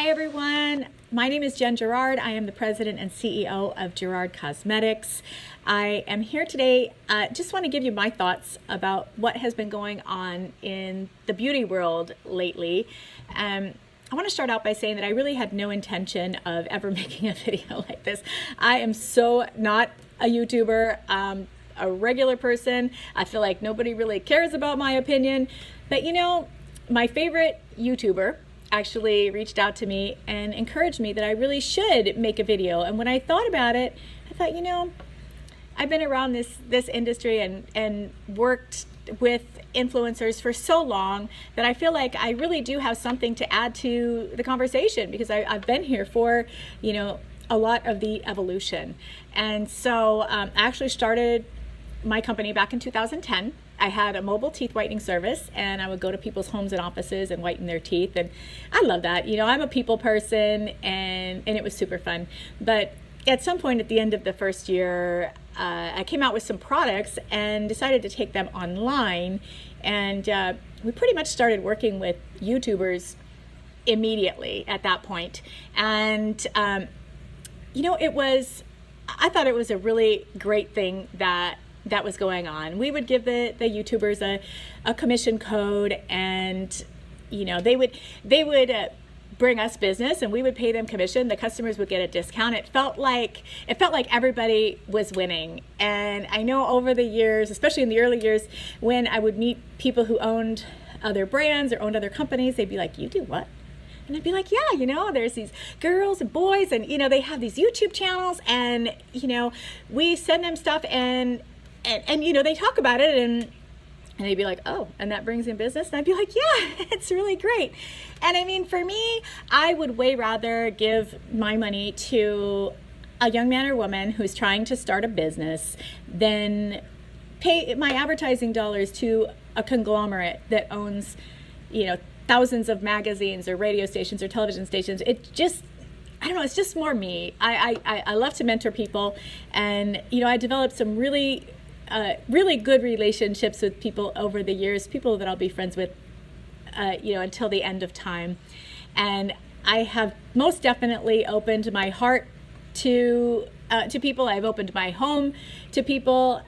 Hi everyone, my name is Jen Gerard. I am the president and CEO of Gerard Cosmetics. I am here today, just want to give you my thoughts about what has been going on in the beauty world lately. I want to start out by saying that I really had no intention of ever making a video like this. I am so not a YouTuber, a regular person. I feel like nobody really cares about my opinion, but you know, my favorite YouTuber actually reached out to me and encouraged me that I really should make a video. And when I thought about it, I thought, you know, I've been around this industry and worked with influencers for so long that I feel like I really do have something to add to the conversation, because I've been here for, you know, a lot of the evolution. And so I actually started my company back in 2010. I had a mobile teeth whitening service, and I would go to people's homes and offices and whiten their teeth. And I love that. You know, I'm a people person, and it was super fun. But at some point at the end of the first year, I came out with some products and decided to take them online. And we pretty much started working with YouTubers immediately at that point. And, you know, I thought it was a really great thing that was going on. We would give the YouTubers a commission code, and you know, they would bring us business and we would pay them commission. The customers would get a discount. It felt like everybody was winning. And I know over the years, especially in the early years, when I would meet people who owned other brands or owned other companies, they'd be like, "You do what?" And I'd be like, "Yeah, you know, there's these girls and boys, and you know, they have these YouTube channels, and you know, we send them stuff, and you know, they talk about it, and they'd be like, "Oh, and that brings in business?" And I'd be like, "Yeah, it's really great." And I mean, for me, I would way rather give my money to a young man or woman who's trying to start a business than pay my advertising dollars to a conglomerate that owns, you know, thousands of magazines or radio stations or television stations. It just, I don't know, it's just more me. I love to mentor people, and you know, I developed some really good relationships with people over the years, people that I'll be friends with, you know, until the end of time. And I have most definitely opened my heart to people. I've opened my home to people.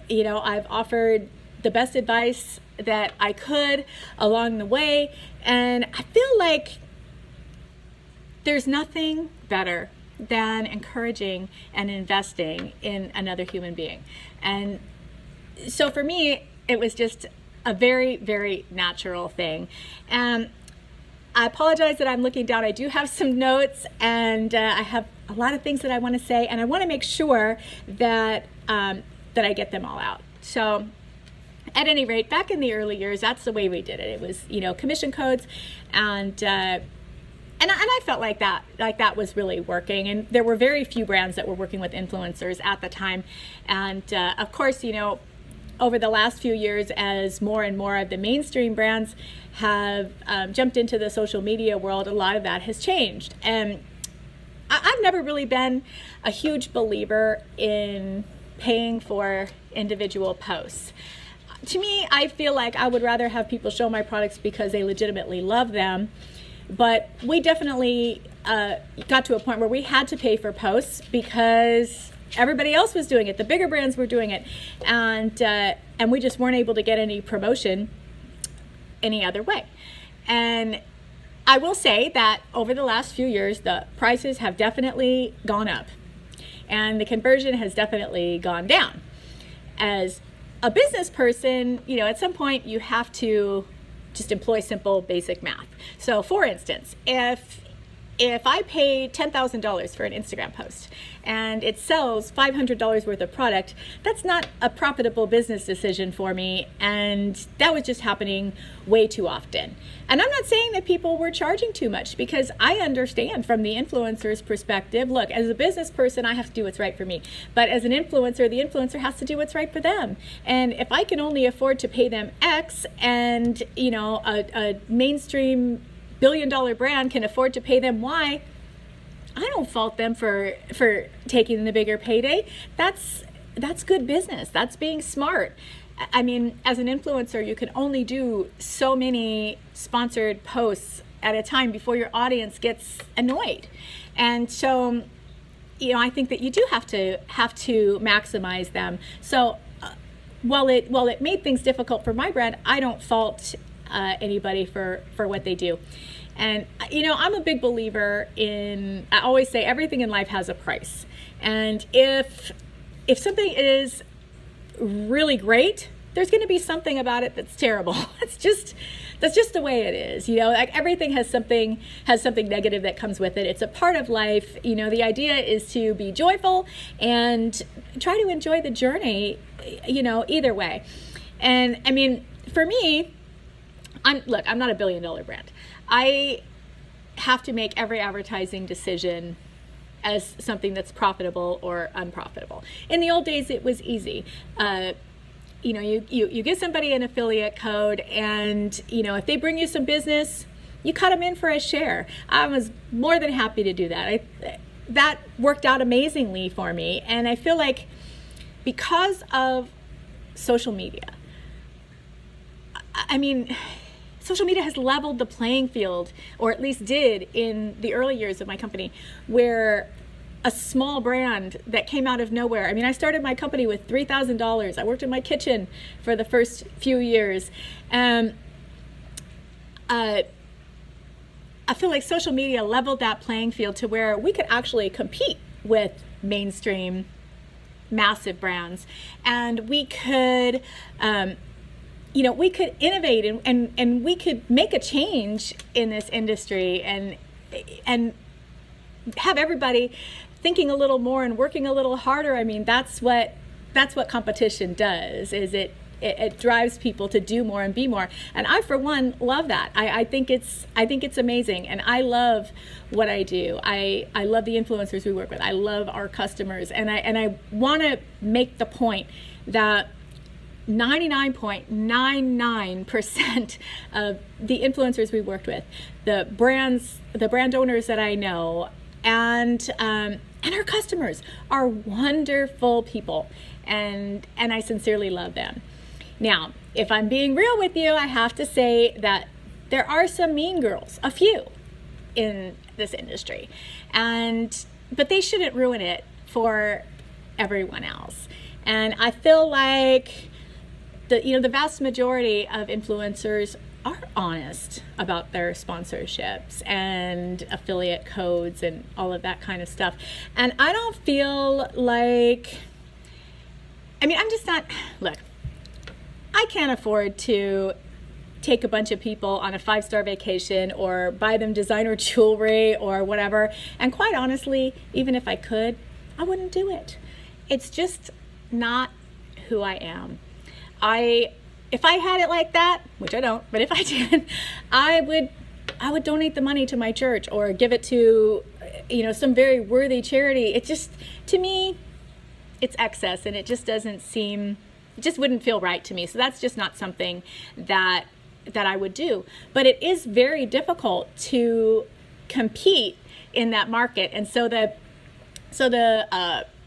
You know, I've offered the best advice that I could along the way. And I feel like there's nothing better than encouraging and investing in another human being. And so for me, it was just a very, very natural thing. And I apologize that I'm looking down. I do have some notes, and I have a lot of things that I want to say, and I want to make sure that that I get them all out. So at any rate, back in the early years, that's the way we did it. It was, you know, commission codes, and I felt like that was really working. And there were very few brands that were working with influencers at the time. And of course, you know, over the last few years, as more and more of the mainstream brands have jumped into the social media world, a lot of that has changed. And I've never really been a huge believer in paying for individual posts. To me, I feel like I would rather have people show my products because they legitimately love them. But we definitely got to a point where we had to pay for posts because everybody else was doing it. The bigger brands were doing it, and we just weren't able to get any promotion any other way. And I will say that over the last few years, the prices have definitely gone up, and the conversion has definitely gone down. As a business person, you know, at some point you have to just employ simple, basic math. So for instance, if I pay $10,000 for an Instagram post and it sells $500 worth of product, that's not a profitable business decision for me, and that was just happening way too often. And I'm not saying that people were charging too much, because I understand from the influencer's perspective, look, as a business person, I have to do what's right for me. But as an influencer, the influencer has to do what's right for them. And if I can only afford to pay them X, and you know, a mainstream billion-dollar brand can afford to pay them Y, I don't fault them for taking the bigger payday. That's good business. That's being smart. I mean, as an influencer, you can only do so many sponsored posts at a time before your audience gets annoyed. And so, I think that you do have to maximize them. So while it made things difficult for my brand, I don't fault anybody for what they do. And I'm a big believer in, I always say everything in life has a price. And if something is really great, there's going to be something about it that's terrible. That's just the way it is. Like everything has something negative that comes with it. It's a part of life. The idea is to be joyful and try to enjoy the journey, either way. And I mean, for me, I'm not a $1 billion brand. I have to make every advertising decision as something that's profitable or unprofitable. In the old days, it was easy. You give somebody an affiliate code, and if they bring you some business, you cut them in for a share. I was more than happy to do that. That worked out amazingly for me, and I feel like because of social media, I mean, social media has leveled the playing field, or at least did in the early years of my company, where a small brand that came out of nowhere. I mean, I started my company with $3,000. I worked in my kitchen for the first few years. I feel like social media leveled that playing field to where we could actually compete with mainstream, massive brands. And we could, we could innovate and we could make a change in this industry and have everybody thinking a little more and working a little harder. I mean, that's what competition does, is it drives people to do more and be more. And I, for one, love that. I think it's amazing, and I love what I do. I love the influencers we work with. I love our customers, and I want to make the point that 99.99% of the influencers we worked with, the brand owners that I know, and our customers are wonderful people, and I sincerely love them. Now, if I'm being real with you, I have to say that there are some mean girls, a few, in this industry, but they shouldn't ruin it for everyone else. And I feel like the vast majority of influencers are honest about their sponsorships and affiliate codes and all of that kind of stuff. And I don't feel like, I'm just not, look, I can't afford to take a bunch of people on a 5-star vacation or buy them designer jewelry or whatever. And quite honestly, even if I could, I wouldn't do it. It's just not who I am. If I had it like that, which I don't, but if I did, I would donate the money to my church or give it to, some very worthy charity. It just, to me, it's excess, and it just wouldn't feel right to me. So that's just not something that I would do. But it is very difficult to compete in that market. And so the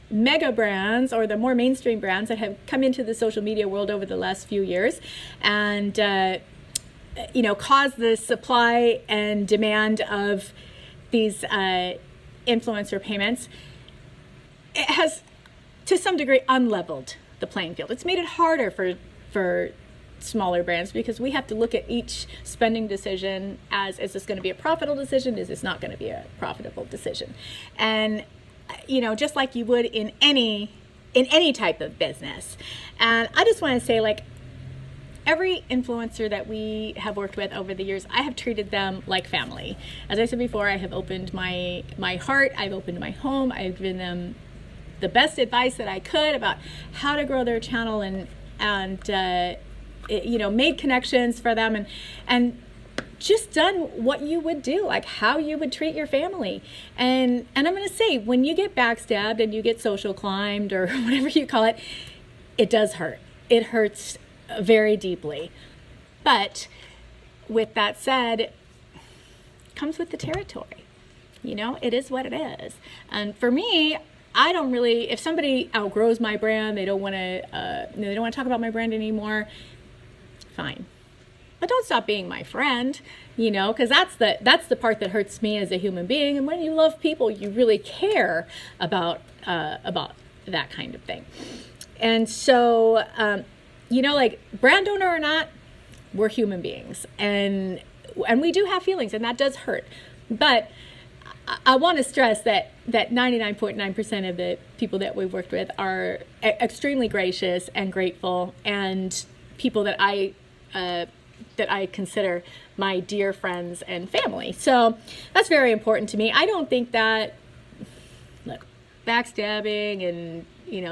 mega brands, or the more mainstream brands that have come into the social media world over the last few years and caused the supply and demand of these influencer payments, it has to some degree unleveled the playing field. It's made it harder for smaller brands, because we have to look at each spending decision as, is this going to be a profitable decision? Is this not going to be a profitable decision? And just like you would in any type of business. And I just want to say, like, every influencer that we have worked with over the years, I have treated them like family. As I said before, I have opened my heart, I've opened my home, I've given them the best advice that I could about how to grow their channel and made connections for them and just done what you would do, like how you would treat your family. And I'm going to say, when you get backstabbed and you get social climbed or whatever you call it, it does hurt. It hurts very deeply. But with that said, it comes with the territory. It is what it is. And for me, I don't really, if somebody outgrows my brand, they don't want to talk about my brand anymore, fine. but don't stop being my friend, because that's the part that hurts me as a human being. And when you love people, you really care about that kind of thing. And so, like brand owner or not, we're human beings, and we do have feelings, and that does hurt. But I want to stress that 99.9% of the people that we've worked with are extremely gracious and grateful, and people that I consider my dear friends and family. So that's very important to me. I don't think that, look, backstabbing and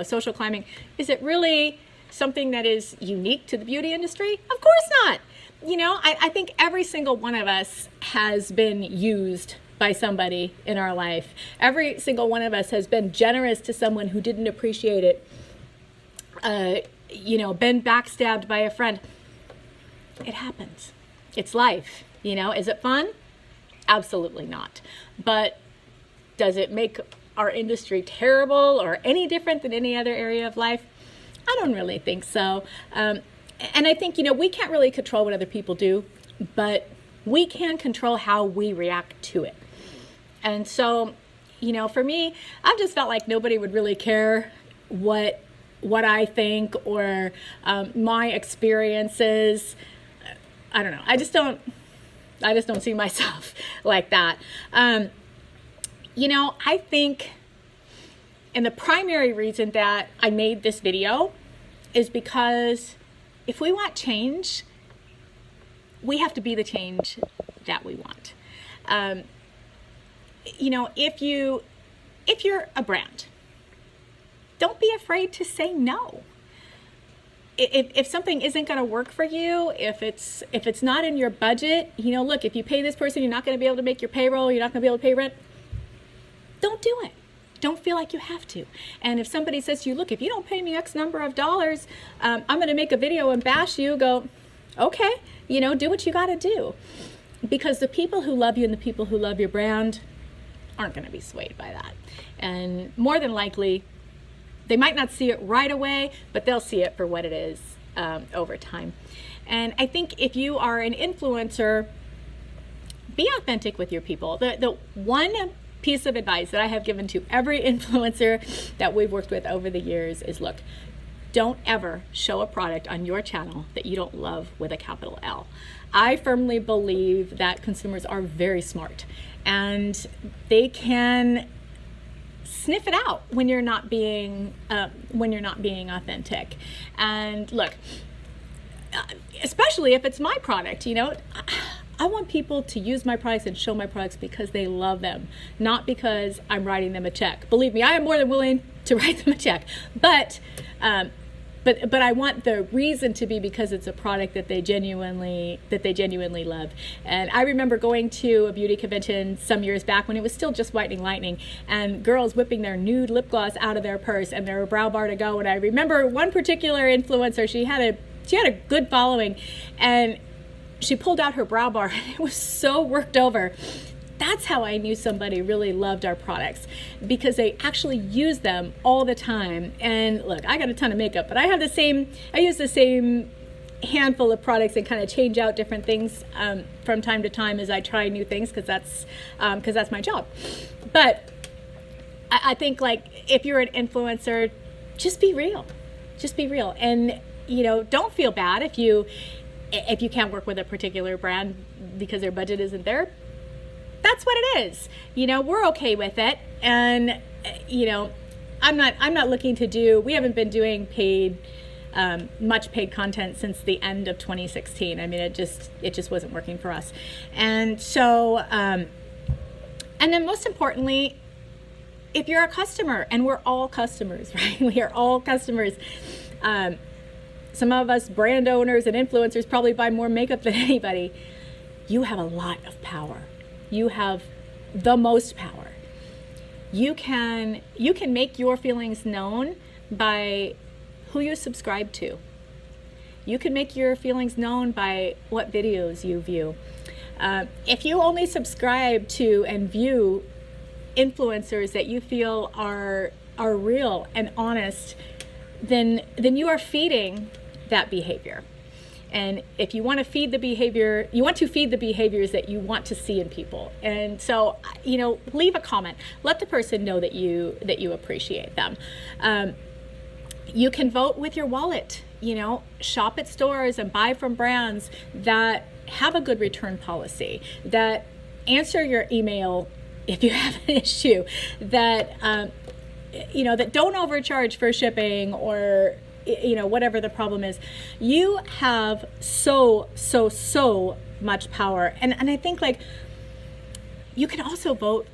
social climbing, is it really something that is unique to the beauty industry? Of course not. I think every single one of us has been used by somebody in our life. Every single one of us has been generous to someone who didn't appreciate it. Been backstabbed by a friend. It happens. It's life. Is it fun? Absolutely not. But does it make our industry terrible or any different than any other area of life? I don't really think so. And I think, we can't really control what other people do, but we can control how we react to it. And so, for me, I've just felt like nobody would really care what I think or my experiences. I don't know. I just don't see myself like that. I think, and the primary reason that I made this video is because if we want change, we have to be the change that we want. If you're a brand, don't be afraid to say no. If something isn't going to work for you, if it's not in your budget, look, if you pay this person, you're not going to be able to make your payroll, you're not going to be able to pay rent, don't do it. Don't feel like you have to. And if somebody says to you, look, if you don't pay me X number of dollars, I'm going to make a video and bash you, go, okay, do what you got to do. Because the people who love you and the people who love your brand aren't going to be swayed by that. And more than likely, they might not see it right away, but they'll see it for what it is over time. And I think if you are an influencer, be authentic with your people. The one piece of advice that I have given to every influencer that we've worked with over the years is, look, don't ever show a product on your channel that you don't love with a capital L. I firmly believe that consumers are very smart, and they can sniff it out when you're not being authentic. And look, especially if it's my product, I want people to use my products and show my products because they love them, not because I'm writing them a check. Believe me, I am more than willing to write them a check, but I want the reason to be because it's a product that they genuinely love. And I remember going to a beauty convention some years back when it was still just Whitening Lightning, and girls whipping their nude lip gloss out of their purse and their brow bar to go. And I remember one particular influencer, she had a good following, and she pulled out her brow bar and it was so worked over. That's how I knew somebody really loved our products, because they actually use them all the time. And look, I got a ton of makeup, but I use the same handful of products and kind of change out different things from time to time as I try new things, because that's my job. But I think, like, if you're an influencer, just be real. And don't feel bad if you can't work with a particular brand because their budget isn't there. That's what it is. We're okay with it. And I'm not looking to do, we haven't been doing much paid content since the end of 2016. I mean, it just wasn't working for us. And so, and then most importantly, if you're a customer, and we're all customers, right? We are all customers. Some of us brand owners and influencers probably buy more makeup than anybody. You have a lot of power. You have the most power. You can make your feelings known by who you subscribe to. You can make your feelings known by what videos you view. If you only subscribe to and view influencers that you feel are real and honest, then you are feeding that behavior. And if you want to feed the behavior, you want to feed the behaviors that you want to see in people. And so, leave a comment. Let the person know that you appreciate them. You can vote with your wallet. Shop at stores and buy from brands that have a good return policy, that answer your email if you have an issue, that that don't overcharge for shipping, or whatever the problem is. You have so much power, and I think you can also vote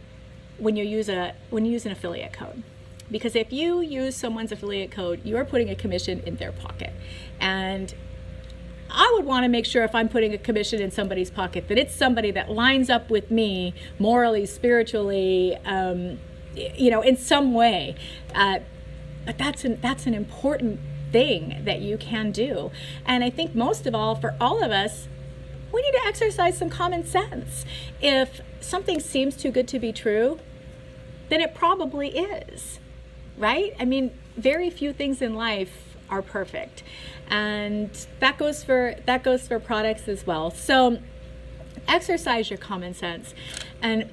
when you use an affiliate code. Because if you use someone's affiliate code, you are putting a commission in their pocket. And I would want to make sure, if I'm putting a commission in somebody's pocket, that it's somebody that lines up with me morally, spiritually, in some way. But that's an important thing that you can do. And I think most of all, for all of us, we need to exercise some common sense. If something seems too good to be true, then it probably is. Right? I mean, very few things in life are perfect, and that goes for products as well. So exercise your common sense. And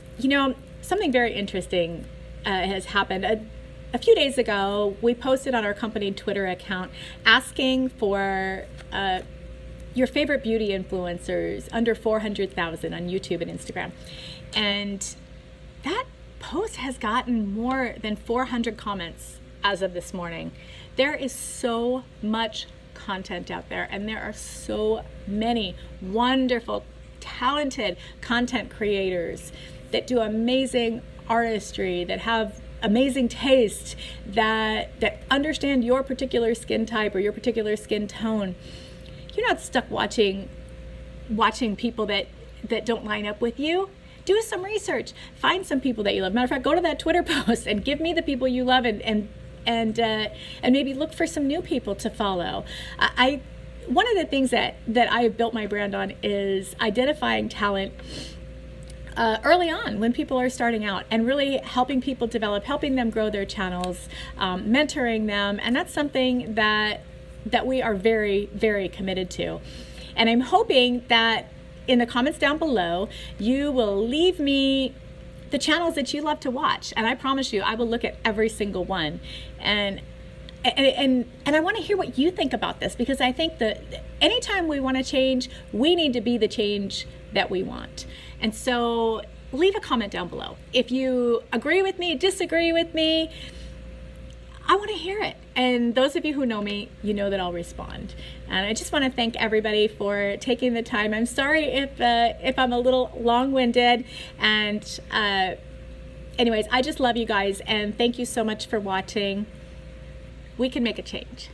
something very interesting has happened. A few days ago, we posted on our company Twitter account asking for your favorite beauty influencers under 400,000 on YouTube and Instagram, and that post has gotten more than 400 comments as of this morning. There is so much content out there, and there are so many wonderful, talented content creators that do amazing artistry, that have amazing taste, that understand your particular skin type or your particular skin tone. You're not stuck watching people that don't line up with you. Do some research. Find some people that you love. Matter of fact, go to that Twitter post and give me the people you love, and maybe look for some new people to follow. One of the things that I have built my brand on is identifying talent early on when people are starting out, and really helping people develop, helping them grow their channels, mentoring them, and that's something that we are very, very committed to. And I'm hoping that in the comments down below, you will leave me the channels that you love to watch, and I promise you, I will look at every single one. And I want to hear what you think about this, because I think that anytime we want to change, we need to be the change that we want. And so, leave a comment down below. If you agree with me, disagree with me, I want to hear it. And those of you who know me, you know that I'll respond. And I just want to thank everybody for taking the time. I'm sorry if I'm a little long-winded. And anyways, I just love you guys, and thank you so much for watching. We can make a change.